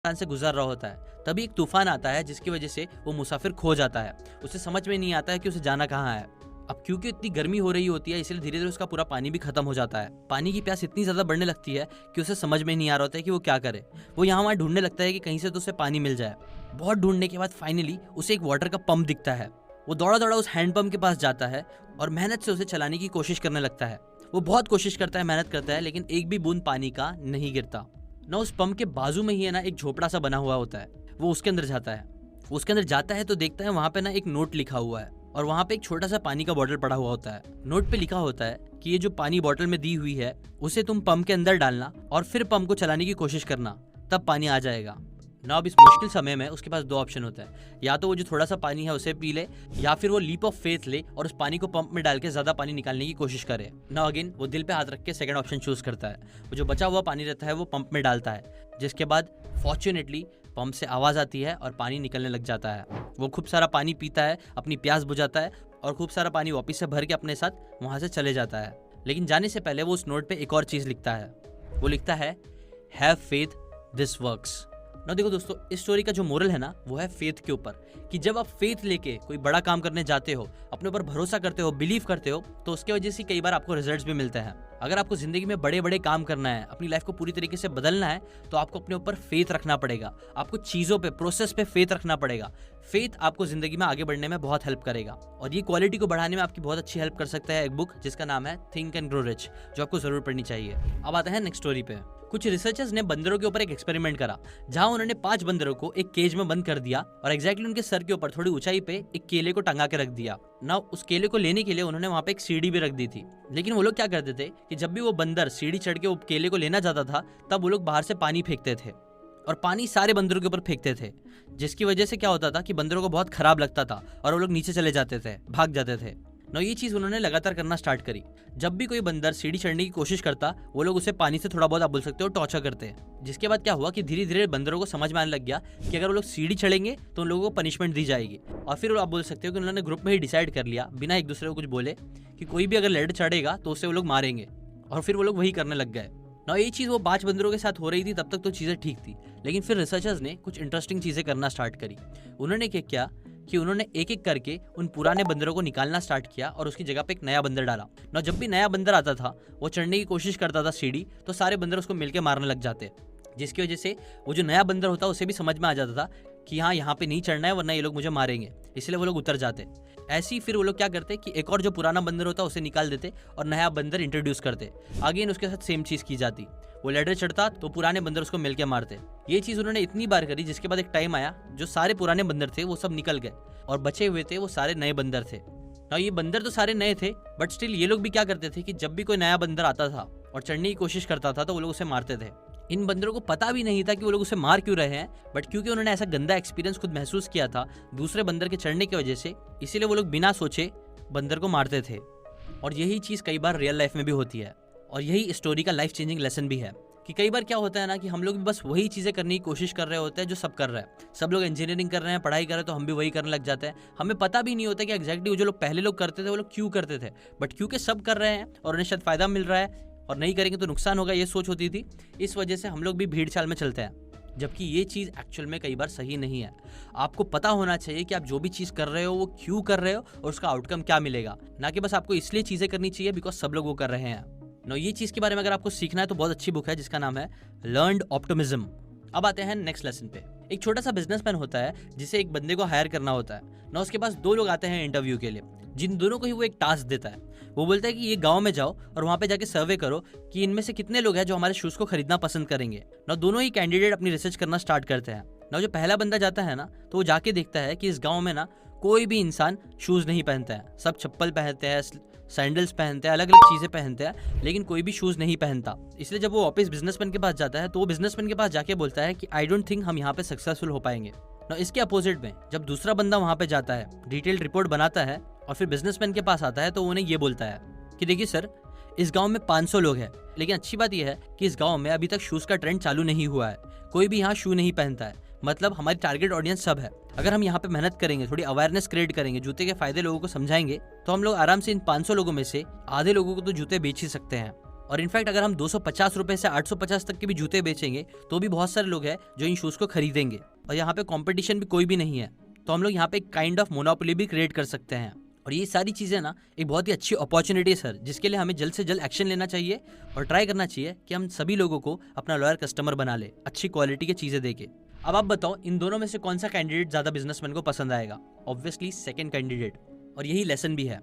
से गुजर रहा होता है, तभी एक तूफान आता है जिसकी वजह से वो मुसाफिर खो जाता है। उसे समझ में नहीं आता है कि उसे जाना कहाँ है। अब क्योंकि इतनी गर्मी हो रही होती है, इसलिए धीरे धीरे उसका पूरा पानी भी खत्म हो जाता है। पानी की प्यास इतनी ज्यादा बढ़ने लगती है कि उसे समझ में नहीं आ रहा होता है कि वो क्या करे। वो यहाँ वहाँ ढूंढने लगता है कि कहीं से तो उसे पानी मिल जाए। बहुत ढूंढने के बाद फाइनली उसे एक वाटर का पंप दिखता है। वो दौड़ा दौड़ा उस हैंडपंप के पास जाता है और मेहनत से उसे चलाने की कोशिश करने लगता है। वो बहुत कोशिश करता है, मेहनत करता है, लेकिन एक भी बूंद पानी का नहीं गिरता। ना उस पंप के बाजू में ही है ना एक झोपड़ा सा बना हुआ होता है। वो उसके अंदर जाता है। वो उसके अंदर जाता है तो देखता है वहां पे ना एक नोट लिखा हुआ है और वहां पे एक छोटा सा पानी का बोतल पड़ा हुआ होता है। नोट पे लिखा होता है कि ये जो पानी बोतल में दी हुई है उसे तुम पंप के अंदर डालना और फिर पंप को चलाने की कोशिश करना, तब पानी आ जाएगा। ना अब इस मुश्किल समय में उसके पास दो ऑप्शन होता है, या तो वो जो थोड़ा सा पानी है उसे पी ले, या फिर वो लीप ऑफ फेथ ले और उस पानी को पंप में डाल के ज्यादा पानी निकालने की कोशिश करे। ना अगेन वो दिल पे हाथ रख के सेकंड ऑप्शन चूज करता है। वो जो बचा हुआ पानी रहता है वो पंप में डालता है, जिसके बाद फॉर्चुनेटली पंप से आवाज आती है और पानी निकलने लग जाता है। वो खूब सारा पानी पीता है, अपनी प्यास बुझाता है और खूब सारा पानी वापस से भर के अपने साथ वहां से चले जाता है। लेकिन जाने से पहले वो उस नोट पे एक और चीज लिखता है। वो लिखता है, हैव फेथ, दिस वर्क्स। ना देखो दोस्तों, इस स्टोरी का जो मोरल है ना वो है फेथ के ऊपर, कि जब आप फेथ लेके कोई बड़ा काम करने जाते हो, अपने ऊपर भरोसा करते हो, बिलीव करते हो, तो उसके वजह से कई बार आपको रिजल्ट्स भी मिलते हैं। अगर आपको जिंदगी में बड़े बड़े काम करना है, अपनी लाइफ को पूरी तरीके से बदलना है, तो आपको अपने ऊपर फेथ रखना पड़ेगा। आपको चीजों पे, प्रोसेस पे फेथ रखना पड़ेगा। फेथ आपको जिंदगी में आगे बढ़ने में बहुत हेल्प करेगा और ये क्वालिटी को बढ़ाने में आपकी बहुत अच्छी हेल्प कर सकता है एक बुक जिसका नाम है थिंक एंड ग्रो रिच, जो आपको जरूर पढ़नी चाहिए। अब आते हैं नेक्स्ट स्टोरी पे। कुछ रिसर्चर्स ने बंदरों के ऊपर एक एक्सपेरिमेंट करा, जहां उन्होंने 5 बंदरों को एक केज में बंद कर दिया और एग्जैक्टली उनके सर के ऊपर थोड़ी ऊंचाई पे एक केले को टंगा के रख दिया। ना उस केले को लेने के लिए उन्होंने वहां पे एक सीढ़ी भी रख दी थी। लेकिन वो लोग क्या करते थे कि जब भी वो बंदर सीढ़ी चढ़ के वो केले को लेना जाता था, तब वो लोग बाहर से पानी फेंकते थे और पानी सारे बंदरों के ऊपर फेंकते थे, जिसकी वजह से क्या होता था कि बंदरों को बहुत खराब लगता था और वो लोग नीचे चले जाते थे, भाग जाते थे। ना ये चीज उन्होंने लगातार करना स्टार्ट करी। जब भी कोई बंदर सीढ़ी चढ़ने की कोशिश करता, वो लोग उसे पानी से थोड़ा बहुत, आप बोल सकते हो, टॉर्चर करते। जिसके बाद क्या हुआ कि धीरे धीरे बंदरों को समझ में आने लग गया कि अगर वो लोग सीढ़ी चढ़ेंगे तो उन लोगों को पनिशमेंट दी जाएगी। और फिर आप बोल सकते हो कि उन्होंने ग्रुप में ही डिसाइड कर लिया, बिना एक दूसरे को कुछ बोले, कि कोई भी अगर लेड चढ़ेगा तो उसे वो लोग मारेंगे। और फिर वो लोग वही करने लग गए। ना ये चीज वो 5 बंदरों के साथ हो रही थी, तब तक तो चीजें ठीक थी। लेकिन फिर रिसर्चर्स ने कुछ इंटरेस्टिंग चीजें करना स्टार्ट करी। उन्होंने क्या किया कि उन्होंने एक एक करके उन पुराने बंदरों को निकालना स्टार्ट किया और उसकी जगह पे एक नया बंदर डाला। ना जब भी नया बंदर आता था, वो चढ़ने की कोशिश करता था सीढ़ी, तो सारे बंदर उसको मिलके मारने लग जाते, जिसकी वजह से वो जो नया बंदर होता उसे भी समझ में आ जाता था कि हाँ, यहाँ पे नहीं चढ़ना है वरना ये लोग मुझे मारेंगे, इसलिए वो लोग उतर जाते। ऐसे ही फिर वो लोग क्या करते कि एक और जो पुराना बंदर होता उसे निकाल देते और नया बंदर इंट्रोड्यूस करते। आगे उसके साथ सेम चीज की जाती। वो लैडर चढ़ता तो पुराने बंदर उसको मिलके मारते। ये चीज उन्होंने इतनी बार करी, जिसके बाद एक टाइम आया जो सारे पुराने बंदर थे वो सब निकल गए और बचे हुए थे वो सारे नए बंदर थे। ना ये बंदर तो सारे नए थे, बट स्टिल ये लोग भी क्या करते थे कि जब भी कोई नया बंदर आता था और चढ़ने की कोशिश करता था तो वो लोग उसे मारते थे। इन बंदरों को पता भी नहीं था कि वो लोग उसे मार क्यों रहे हैं, बट क्योंकि उन्होंने ऐसा गंदा एक्सपीरियंस खुद महसूस किया था दूसरे बंदर के चढ़ने की वजह से, इसीलिए वो लोग बिना सोचे बंदर को मारते थे। और यही चीज कई बार रियल लाइफ में भी होती है और यही स्टोरी का लाइफ चेंजिंग लेसन भी है कि कई बार क्या होता है ना कि हम लोग भी बस वही चीजें करने की कोशिश कर रहे होते हैं जो सब कर रहे हैं। सब लोग इंजीनियरिंग कर रहे हैं, पढ़ाई कर रहे हैं, तो हम भी वही करने लग जाते हैं। हमें पता भी नहीं होता कि एग्जैक्टली वो जो लोग पहले लोग करते थे वो लोग क्यों करते थे, बट क्योंकि सब कर रहे हैं और उन्हें शायद फायदा मिल रहा है और नहीं करेंगे तो नुकसान होगा, ये सोच होती थी। इस वजह से हम लोग भी भीड़ चाल में चलते हैं, जबकि ये चीज एक्चुअल में कई बार सही नहीं है। आपको पता होना चाहिए कि आप जो भी चीज कर रहे हो वो क्यों कर रहे हो और उसका आउटकम क्या मिलेगा, ना कि बस आपको इसलिए चीजें करनी चाहिए बिकॉज सब लोग वो कर रहे हैं। नो ये चीज के बारे में अगर आपको सीखना है तो बहुत अच्छी बुक है जिसका नाम है लर्न्ड ऑप्टिमिज्म। अब आते हैं नेक्स्ट लेसन पे। एक छोटा सा बिजनेसमैन होता है जिसे एक बंदे को हायर करना होता है ना। उसके पास 2 लोग आते हैं इंटरव्यू के लिए, जिन दोनों को ही वो एक टास्क देता है। वो बोलता है कि ये गांव में जाओ और वहां पे जाके सर्वे करो कि इनमें से कितने लोग हैं जो हमारे शूज को खरीदना पसंद करेंगे। ना दोनों ही कैंडिडेट अपनी रिसर्च करना स्टार्ट करते हैं। ना जो पहला बंदा जाता है ना तो वो जाके देखता है कि इस गाँव में ना कोई भी इंसान शूज नहीं पहनता है। सब चप्पल पहनते हैं, सैंडल्स पहनते हैं, अलग अलग चीजें पहनते हैं, लेकिन कोई भी शूज नहीं पहनता। इसलिए जब वो वापस बिजनेसमैन के पास जाता है तो वो बिजनेसमैन के पास जाके बोलता है कि आई डोंट थिंक हम यहाँ पे सक्सेसफुल हो पाएंगे। ना इसके अपोजिट में जब दूसरा बंदा वहां पे जाता है, डिटेल्ड रिपोर्ट बनाता है और फिर बिजनेसमैन के पास आता है तो उन्हें ये बोलता है कि देखिए सर, इस गांव में 500 लोग हैं, लेकिन अच्छी बात यह है कि इस गांव में अभी तक शूज का ट्रेंड चालू नहीं हुआ है। कोई भी यहाँ शू नहीं पहनता है। मतलब हमारी टारगेट ऑडियंस सब है। अगर हम यहाँ पे मेहनत करेंगे, थोड़ी अवेयरनेस क्रिएट करेंगे, जूते के फायदे लोगों को समझाएंगे, तो हम लोग आराम से इन 500 लोगों में से आधे लोगों को तो जूते बेच ही सकते हैं। और इनफैक्ट अगर हम 250 रुपए से 850 तक के भी जूते बेचेंगे तो भी बहुत सारे लोग हैं जो इन शूज़ को खरीदेंगे। और यहाँ पे कंपटीशन भी कोई भी नहीं है, तो हम लोग यहाँ पे एक काइंड ऑफ मोनोपोली भी क्रिएट कर सकते हैं। और ये सारी चीज़ें ना एक बहुत ही अच्छी अपॉर्चुनिटी है सर, जिसके लिए हमें जल्द से जल्द एक्शन लेना चाहिए और ट्राई करना चाहिए कि हम सभी लोगों को अपना लॉयल कस्टमर बना ले अच्छी क्वालिटी की चीज़ें देके। अब आप बताओ इन दोनों में से कौन सा कैंडिडेट ज़्यादा बिजनेसमैन को पसंद आएगा? Obviously second candidate. और यही लेसन भी है।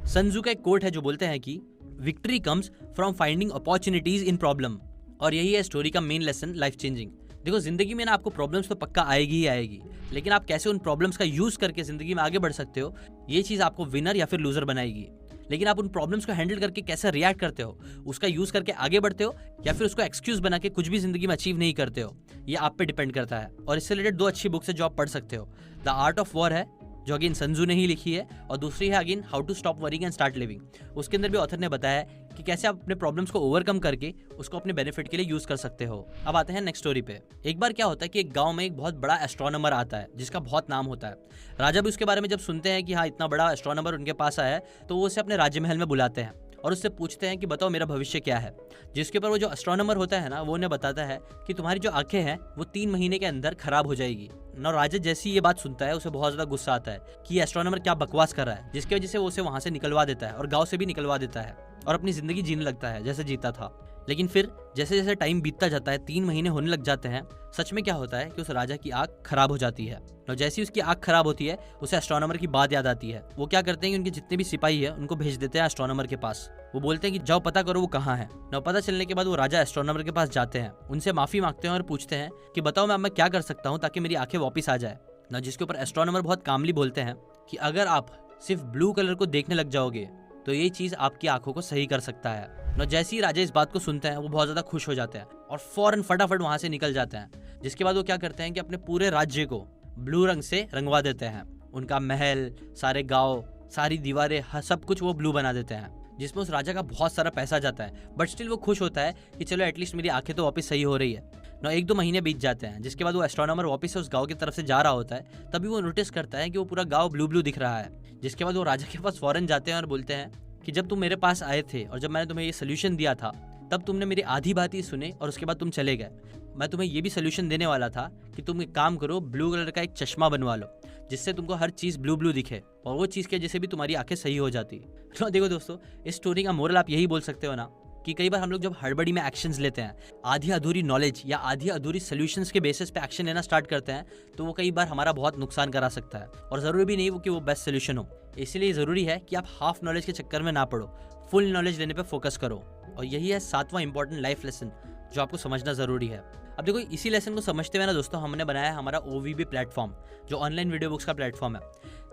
सन त्जू का एक कोट है जो बोलते हैं कि victory comes from finding opportunities in problem. और यही है स्टोरी का मेन लेसन, लाइफ चेंजिंग। देखो जिंदगी में ना आपको प्रॉब्लम्स तो पक्का आएगी ही आएगी, लेकिन आप कैसे उन प्रॉब्लम्स का यूज करके जिंदगी में आगे बढ़ सकते हो, ये चीज आपको विनर या फिर लूजर बनाएगी। लेकिन आप उन प्रॉब्लम्स को हैंडल करके कैसे रिएक्ट करते हो, उसका यूज करके आगे बढ़ते हो या फिर उसको एक्सक्यूज बना के कुछ भी जिंदगी में अचीव नहीं करते हो, ये आप पे डिपेंड करता है। और इससे रिलेटेड 2 अच्छी बुक्स है जो आप पढ़ सकते हो। द आर्ट ऑफ वॉर है जो अगेन सन त्जू ने ही लिखी है, और दूसरी है again how to stop worrying and start living. उसके अंदर भी ऑथर ने बताया है कि कैसे आप अपने प्रॉब्लम्स को ओवरकम करके उसको अपने बेनिफिट के लिए यूज कर सकते हो। अब आते हैं नेक्स्ट स्टोरी पे। एक बार क्या होता है कि एक गांव में एक बहुत बड़ा एस्ट्रोनॉमर आता है जिसका बहुत नाम होता है। राजा भी उसके बारे में जब सुनते हैं कि हाँ इतना बड़ा एस्ट्रोनॉमर उनके पास आया है, तो वो उसे अपने राज्य महल में बुलाते हैं और उससे पूछते हैं कि बताओ मेरा भविष्य क्या है। जिसके ऊपर वो जो एस्ट्रोनॉमर होता है ना, वो उन्हें बताता है कि तुम्हारी जो आंखें हैं वो 3 महीने के अंदर खराब हो जाएगी। ना राजा जैसी ये बात सुनता है उसे बहुत ज्यादा गुस्सा आता है कि एस्ट्रोनॉमर क्या बकवास कर रहा है, जिसकी वजह से वो उसे वहां से निकलवा देता है और गांव से भी निकलवा देता है और अपनी जिंदगी जीने लगता है जैसे जीता था। लेकिन फिर जैसे जैसे टाइम बीतता जाता है, 3 महीने होने लग जाते हैं, सच में क्या होता है कि उस राजा की आंख खराब हो जाती है। और जैसे ही उसकी आंख खराब होती है उसे एस्ट्रोनॉमर की बात याद आती है। वो क्या करते हैं कि उनके जितने भी सिपाही है उनको भेज देते हैं एस्ट्रोनॉमर के पास। वो बोलते हैं कि जाओ पता करो वो कहाँ है। न पता चलने के बाद वो राजा एस्ट्रोनॉमर के पास जाते हैं, उनसे माफी मांगते हैं और पूछते हैं कि बताओ मैं क्या कर सकता हूँ ताकि मेरी आंखें वापस आ जाए ना। जिसके ऊपर एस्ट्रोनॉमर बहुत कामली बोलते हैं कि अगर आप सिर्फ ब्लू कलर को देखने लग जाओगे तो ये चीज आपकी आंखों को सही कर सकता है। ना जैसे ही राजा इस बात को सुनते हैं वो बहुत ज्यादा खुश हो जाते हैं और फौरन फटाफट वहां से निकल जाते हैं। जिसके बाद वो क्या करते हैं कि अपने पूरे राज्य को ब्लू रंग से रंगवा देते हैं। उनका महल, सारे गांव, सारी दीवारें, सब कुछ वो ब्लू बना देते हैं, जिसमें उस राजा का बहुत सारा पैसा जाता है। बट स्टिल वो खुश होता है कि चलो एटलीस्ट मेरी आंखें तो वापस सही हो रही है ना। 1-2 महीने बीत जाते हैं, जिसके बाद वो एस्ट्रोनॉमर वापस से उस गांव की तरफ से जा रहा होता है। तभी वो नोटिस करता है कि वो पूरा गांव ब्लू ब्लू दिख रहा है। जिसके बाद वो राजा के पास फौरन जाते हैं और बोलते हैं कि जब तुम मेरे पास आए थे और जब मैंने तुम्हें ये सोल्यूशन दिया था तब तुमने मेरी आधी बात ही सुने और उसके बाद तुम चले गए। मैं तुम्हें ये भी सोल्यूशन देने वाला था कि तुम एक काम करो, ब्लू कलर का एक चश्मा बनवा लो जिससे तुमको हर चीज़ ब्लू ब्लू दिखे, और वो चीज़ के जैसे भी तुम्हारी आंखें सही हो जाती। तो देखो दोस्तों, इस स्टोरी का मोरल आप यही बोल सकते हो ना कि कई बार हम लोग जब हड़बड़ी में एक्शंस लेते हैं, आधी अधूरी नॉलेज या आधी अधूरी सोल्यूशंस के बेसिस पे एक्शन लेना स्टार्ट करते हैं, तो वो कई बार हमारा बहुत नुकसान करा सकता है। और ज़रूरी भी नहीं वो कि वो बेस्ट सोल्यूशन हो। इसलिए ज़रूरी है कि आप हाफ नॉलेज के चक्कर में ना पड़ो, फुल नॉलेज लेने पे फोकस करो। और यही है 7वां इंपॉर्टेंट लाइफ लेसन जो आपको समझना ज़रूरी है। अब देखो इसी लेसन को समझते हुए ना दोस्तों, हमने बनाया है हमारा OVB प्लेटफॉर्म, जो ऑनलाइन वीडियो बुक्स का प्लेटफॉर्म है।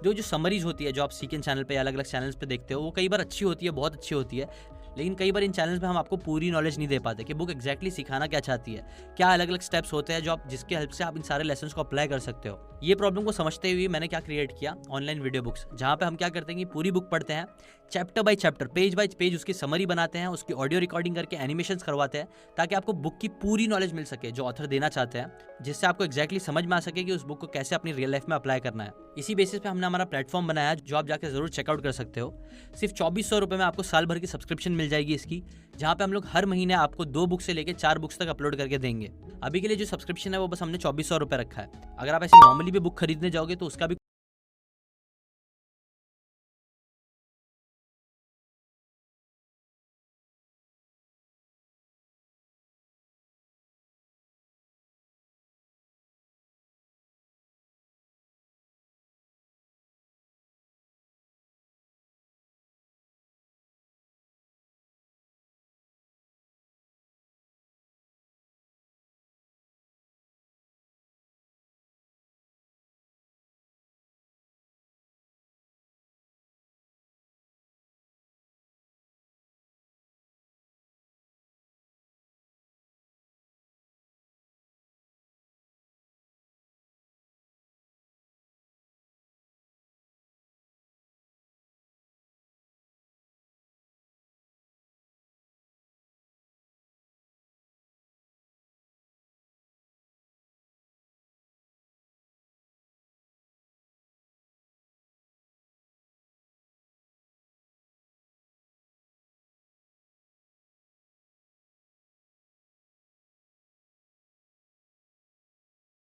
जो समरीज होती है जो आप सीकेन चैनल पे या अलग अलग चैनल्स पे देखते हो, वो कई बार अच्छी होती है, बहुत अच्छी होती है। लेकिन कई बार इन चैनल्स में हम आपको पूरी नॉलेज नहीं दे पाते कि बुक एग्जैक्टली सिखाना क्या चाहती है, क्या अलग अलग स्टेप्स होते हैं जो आप जिसके हेल्प से आप इन सारे लेसन्स को अप्लाई कर सकते हो। ये प्रॉब्लम को समझते हुए मैंने क्या क्रिएट किया, ऑनलाइन वीडियो बुक्स, जहाँ पे हम क्या करते हैं कि पूरी बुक पढ़ते हैं, chapter by chapter, page bye page उसकी समरी बनाते हैं, उसकी ऑडियो रिकॉर्डिंग करके एनिमेशंस करवाते हैं, ताकि आपको बुक की पूरी नॉलेज मिल सके जो ऑथर देना चाहते हैं, जिससे आपको एग्जैक्टली समझ में आ सके कि उस बुक को कैसे अपनी रियल लाइफ में अप्लाई करना है। इसी बेसिस पे हमने हमारा प्लेटफॉर्म बनाया जो आप जाकर जरूर चेकआउट कर सकते हो। सिर्फ 2400 रुपये में आपको साल भर की सब्सक्रिप्शन मिल जाएगी इसकी, जहाँ पे हम लोग हर महीने आपको 2 बुक से लेकर 4 बुक्स तक अपलोड करके देंगे। अभी के लिए जो सब्सक्रिप्शन है वो बस हमने 2400 रुपये रखा है। अगर आप ऐसे नॉर्मली भी बुक खरीदने जाओगे तो उसका भी